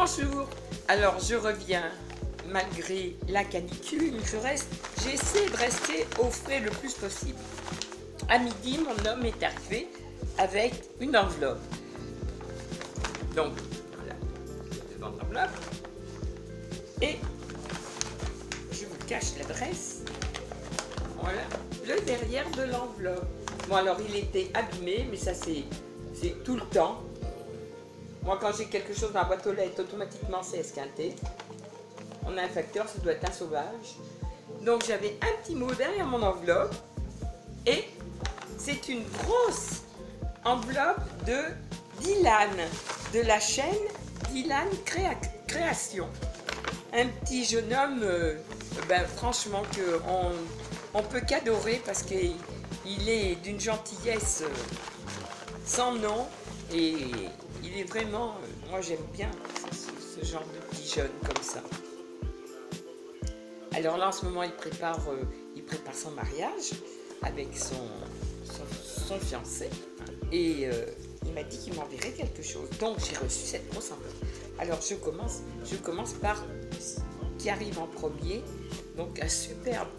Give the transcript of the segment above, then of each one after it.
Bonjour. Alors je reviens malgré la canicule, j'essaie de rester au frais le plus possible. À midi, mon homme est arrivé avec une enveloppe. Donc voilà, devant l'enveloppe. Et je vous cache l'adresse. Voilà, le derrière de l'enveloppe. Bon alors il était abîmé, mais ça c'est tout le temps. Moi quand j'ai quelque chose dans la boîte aux lettres, automatiquement c'est esquinté. On a un facteur, ça doit être un sauvage. Donc j'avais un petit mot derrière mon enveloppe. Et c'est une grosse enveloppe de Dylan, de la chaîne Dylan Création. Un petit jeune homme, franchement, on peut qu'adorer parce qu'il est d'une gentillesse sans nom. Et il est vraiment, moi j'aime bien ce genre de petit jeune comme ça. Alors là en ce moment il prépare son mariage avec son fiancé et il m'a dit qu'il m'enverrait quelque chose. Donc j'ai reçu cette grosse enveloppe. Alors je commence par ce qui arrive en premier, donc un superbe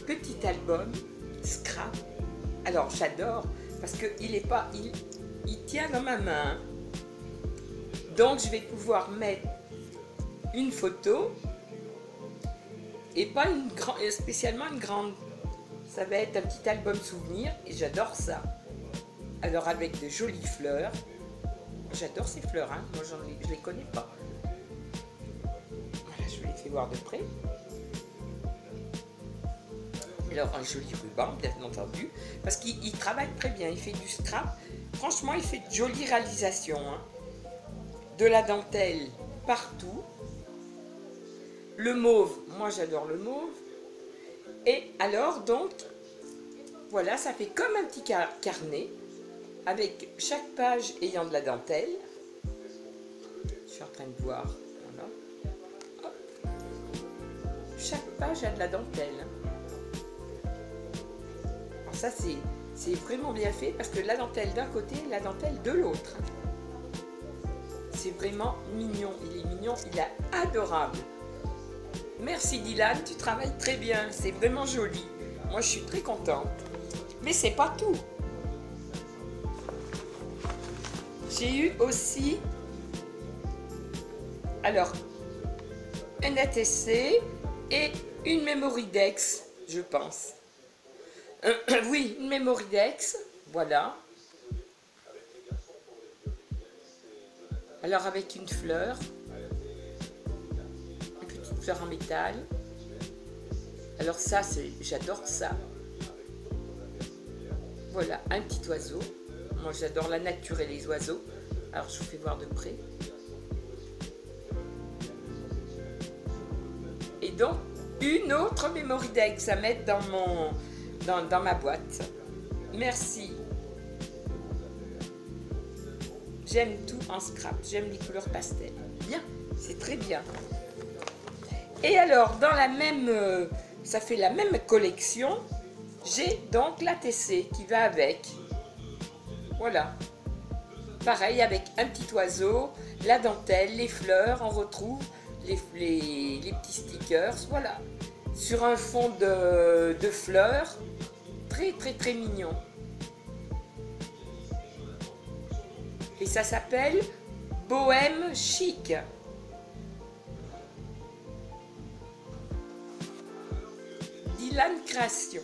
petit album scrap. Alors j'adore parce qu'il tient dans ma main. Donc je vais pouvoir mettre une photo et pas spécialement une grande. Ça va être un petit album souvenir et j'adore ça. Alors avec de jolies fleurs. J'adore ces fleurs, hein. Moi je les connais pas. Voilà, je vous les fais voir de près. Alors un joli ruban, bien entendu, parce qu'il travaille très bien, il fait du scrap. Franchement, il fait de jolies réalisations, hein. De la dentelle partout. Le mauve, moi j'adore le mauve. Et alors donc, voilà, ça fait comme un petit carnet, avec chaque page ayant de la dentelle. Je suis en train de voir, voilà. Hop. Chaque page a de la dentelle. Alors ça c'est vraiment bien fait parce que la dentelle d'un côté et la dentelle de l'autre. C'est vraiment mignon, il est mignon, il est adorable. Merci Dylan, tu travailles très bien, c'est vraiment joli. Moi je suis très contente. Mais c'est pas tout. J'ai eu aussi, alors, un ATC et une Memoridex, je pense. Oui, une Memoridex, voilà. Alors avec une fleur, une petite fleur en métal. Alors ça, j'adore ça. Voilà, un petit oiseau. Moi j'adore la nature et les oiseaux. Alors je vous fais voir de près. Et donc, une autre Memoridex à mettre dans ma boîte. Merci. J'aime tout en scrap, j'aime les couleurs pastel. Bien, c'est très bien. Et alors, dans la même, ça fait la même collection, j'ai donc l'ATC qui va avec. Voilà. Pareil, avec un petit oiseau, la dentelle, les fleurs, on retrouve les petits stickers, voilà. Sur un fond de fleurs, très très très mignon. Et ça s'appelle Bohème Chic. Dylan Création.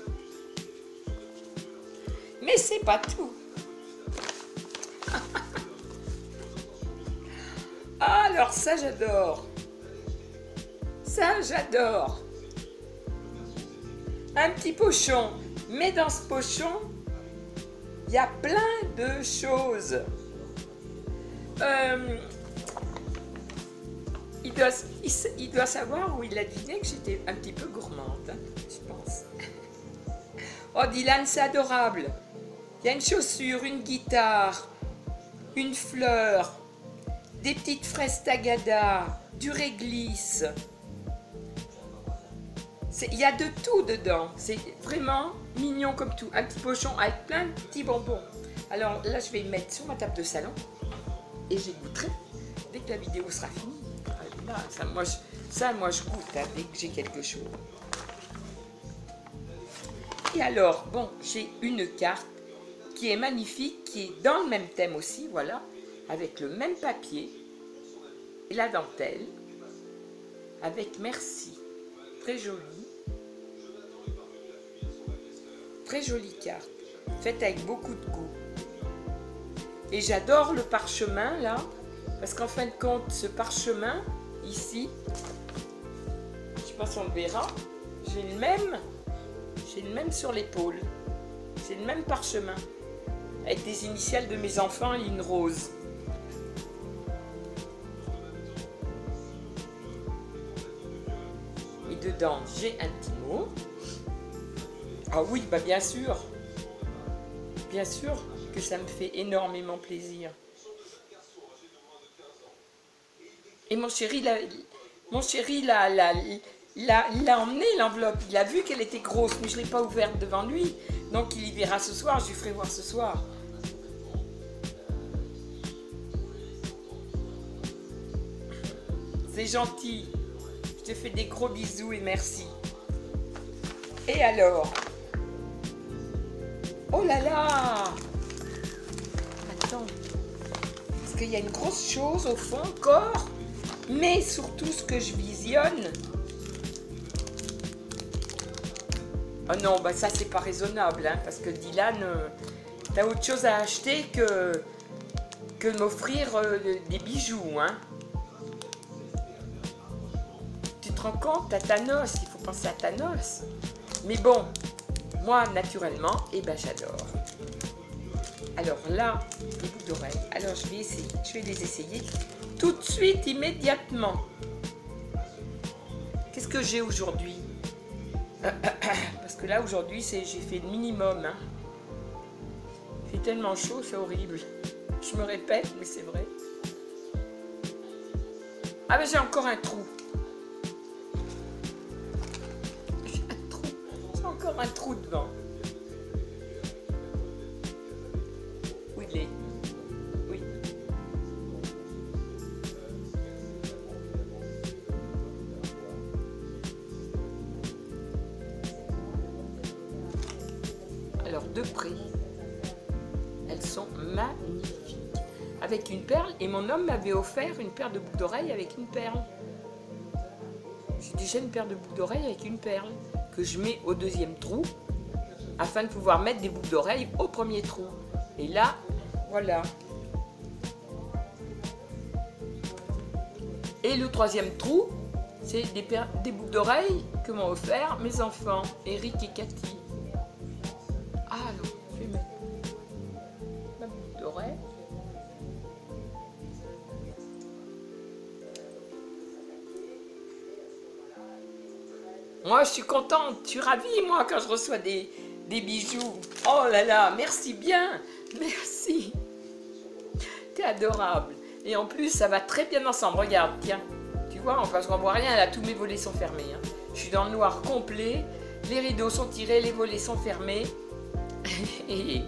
Mais c'est pas tout. Ah, alors ça j'adore. Ça j'adore. Un petit pochon. Mais dans ce pochon, il y a plein de choses. Il doit savoir où il a deviné que j'étais un petit peu gourmande, hein, je pense. Oh Dylan, c'est adorable. Il y a une chaussure, une guitare, une fleur, des petites fraises tagada, du réglisse. Il y a de tout dedans. C'est vraiment mignon comme tout. Un petit pochon avec plein de petits bonbons. Alors là, je vais le mettre sur ma table de salon. et j'écouterai dès que la vidéo sera finie. Là, moi je goûte hein, dès que j'ai quelque chose. Et alors, bon, j'ai une carte qui est magnifique, qui est dans le même thème aussi, voilà, avec le même papier et la dentelle, avec merci. Très jolie. Très jolie carte, faite avec beaucoup de goût. Et j'adore le parchemin là, parce qu'en fin de compte, ce parchemin, ici, je sais pas si on le verra, j'ai le même sur l'épaule. C'est le même parchemin, avec des initiales de mes enfants et une rose. Et dedans, j'ai un petit mot. Ah oui, bah bien sûr que ça me fait énormément plaisir. Et mon chéri l'a emmené l'enveloppe. Il a vu qu'elle était grosse, mais je ne l'ai pas ouverte devant lui. Donc il y verra ce soir, je lui ferai voir ce soir. C'est gentil. Je te fais des gros bisous et merci. Et alors? Oh là là! Attends. Parce qu'il y a une grosse chose au fond encore. Mais surtout ce que je visionne. Oh non, bah ça c'est pas raisonnable, hein, parce que Dylan, t'as autre chose à acheter que de m'offrir des bijoux, hein. Tu te rends compte, à ta noce, il faut penser à ta noce. Mais bon, moi naturellement, eh ben j'adore. Alors là, des boucles d'oreilles. Alors je vais essayer, je vais les essayer tout de suite, immédiatement. Qu'est-ce que j'ai aujourd'hui? Parce que là aujourd'hui j'ai fait le minimum. Hein. Il fait tellement chaud, c'est horrible. Je me répète, mais c'est vrai. Ah mais j'ai encore un trou. J'ai un trou. J'ai encore un trou devant. Où il est? Oui. Alors de près, elles sont magnifiques. Avec une perle, et mon homme m'avait offert une paire de boucles d'oreilles avec une perle. J'ai déjà une paire de boucles d'oreilles avec une perle que je mets au deuxième trou afin de pouvoir mettre des boucles d'oreilles au premier trou. Et là, voilà. Et le troisième trou, c'est des boucles d'oreilles que m'ont offert mes enfants, Eric et Cathy. Ah non, je vais mettre ma boucle d'oreille. Moi, je suis contente, je suis ravie, moi, quand je reçois des bijoux. Oh là là, merci bien, merci. T'es adorable. Et en plus, ça va très bien ensemble. Regarde, tiens. Tu vois, enfin, je ne vois rien, là, tous mes volets sont fermés. Hein. Je suis dans le noir complet. Les rideaux sont tirés, les volets sont fermés. Et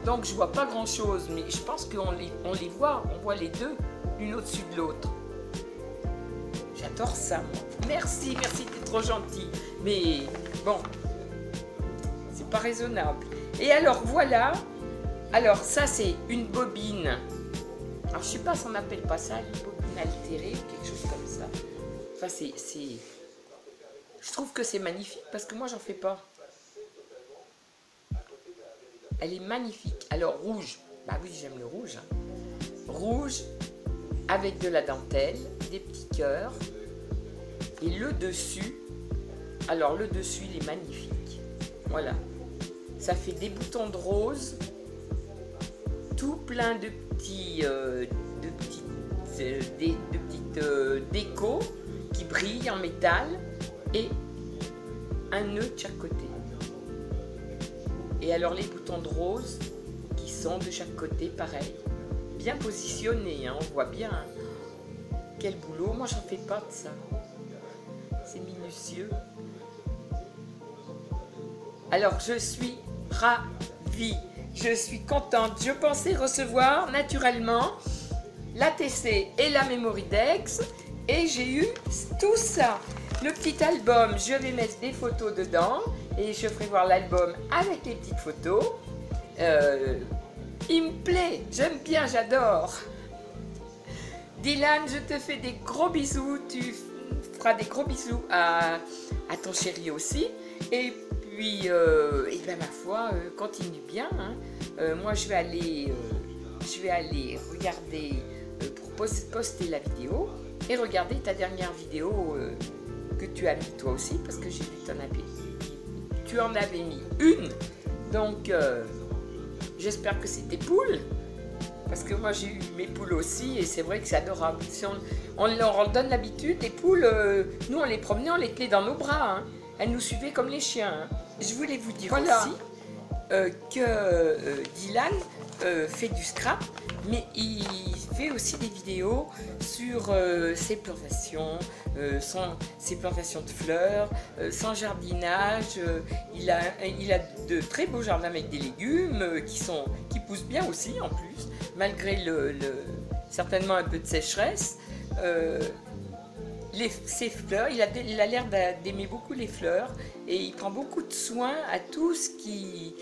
donc, je vois pas grand-chose. Mais je pense qu'on les voit. On voit les deux, l'une au-dessus de l'autre. J'adore ça, moi. Merci, merci, t'es trop gentil. Mais bon, c'est pas raisonnable. Et alors, voilà. Alors, ça, c'est une bobine. Alors, je sais pas si on appelle pas ça une bobine altérée ou quelque chose comme ça. Enfin, je trouve que c'est magnifique parce que moi, j'en fais pas. Elle est magnifique. Alors, rouge. Bah oui, j'aime le rouge. Hein. Rouge avec de la dentelle, des petits cœurs. Et le dessus, alors le dessus, il est magnifique. Voilà. Ça fait des boutons de rose, tout plein de petites décos qui brillent en métal et un nœud de chaque côté. Et alors les boutons de rose qui sont de chaque côté, pareil. Bien positionnés, hein, on voit bien. Hein. Quel boulot, moi j'en fais pas de ça. C'est minutieux. Alors, je suis ravie. Je suis contente. Je pensais recevoir naturellement l'ATC et la Memorydex. Et j'ai eu tout ça. Le petit album, je vais mettre des photos dedans. Et je ferai voir l'album avec les petites photos. Il me plaît, j'aime bien, j'adore. Dylan, je te fais des gros bisous. Tu feras des gros bisous à ton chéri aussi. Et puis, et ben, ma foi, continue bien. Hein. Moi, je vais aller regarder pour poster la vidéo et regarder ta dernière vidéo que tu as mis toi aussi, parce que j'ai vu que tu en avais mis une. Donc, j'espère que c'est tes poules, parce que moi j'ai eu mes poules aussi et c'est vrai que c'est adorable. Si on leur donne l'habitude, les poules, nous on les promenait, on les tenait dans nos bras. Hein. Elles nous suivaient comme les chiens. Hein. Je voulais vous dire aussi que Dylan fait du scrap, mais il fait aussi des vidéos sur ses plantations, ses plantations de fleurs, son jardinage. Il a de très beaux jardins avec des légumes qui poussent bien aussi en plus, malgré certainement un peu de sécheresse. Ses fleurs, il a l'air d'aimer beaucoup les fleurs et il prend beaucoup de soin à tout ce qui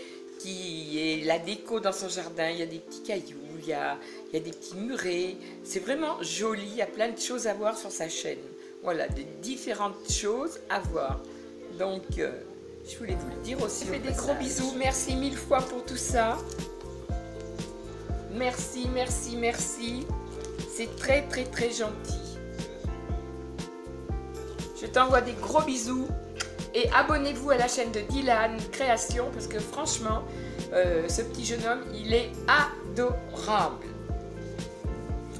est la déco dans son jardin. Il y a des petits cailloux, il y a des petits murets. C'est vraiment joli, il y a plein de choses à voir sur sa chaîne. Voilà, de différentes choses à voir. Donc, je voulais vous le dire aussi. Je fais des gros bisous, merci mille fois pour tout ça. Merci, merci, merci. C'est très, très, très gentil. Je t'envoie des gros bisous et abonnez-vous à la chaîne de Dylan Création parce que franchement, ce petit jeune homme, il est adorable.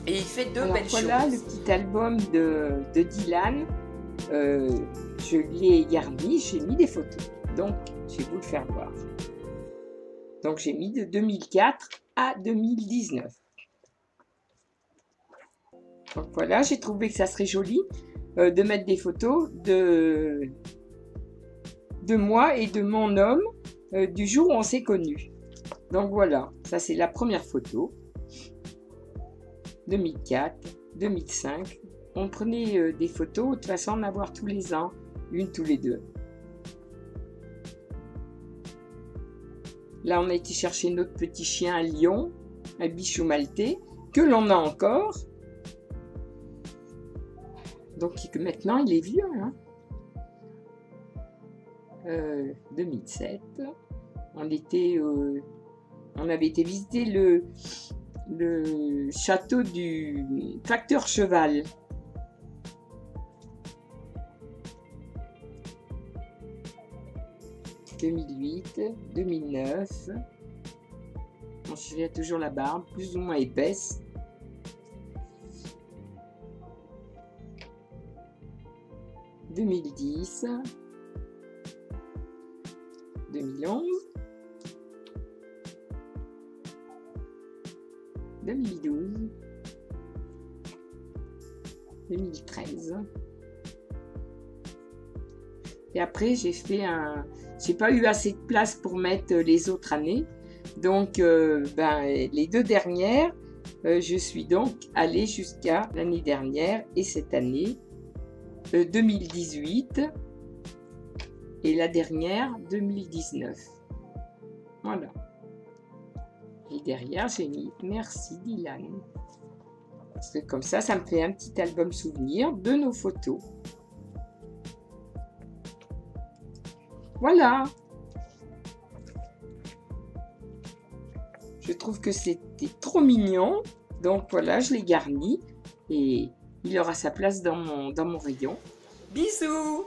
Et il fait de belles choses. Voilà le petit album de Dylan. Je l'ai garni, j'ai mis des photos. Donc, je vais vous le faire voir. Donc, j'ai mis de 2004 à 2019. Donc voilà, j'ai trouvé que ça serait joli de mettre des photos de moi et de mon homme du jour où on s'est connus. Donc voilà, ça c'est la première photo. 2004, 2005. On prenait des photos, de toute façon en avoir tous les ans, une tous les deux. Là on a été chercher notre petit chien à Lyon, un bichot maltais, que l'on a encore. Donc maintenant il est vieux, hein. 2007, on avait été visiter le château du facteur cheval. « 2008, 2009, mon chéri a toujours la barbe, plus ou moins épaisse. 2010, 2011, 2012, 2013. Et après, j'ai pas eu assez de place pour mettre les autres années. Donc, les deux dernières, je suis donc allée jusqu'à l'année dernière et cette année, 2018. Et la dernière, 2019. Voilà. Et derrière, j'ai mis « Merci Dylan ». Parce que comme ça me fait un petit album souvenir de nos photos. Voilà. Je trouve que c'était trop mignon. Donc voilà, je l'ai garni. Et il aura sa place dans mon rayon. Bisous!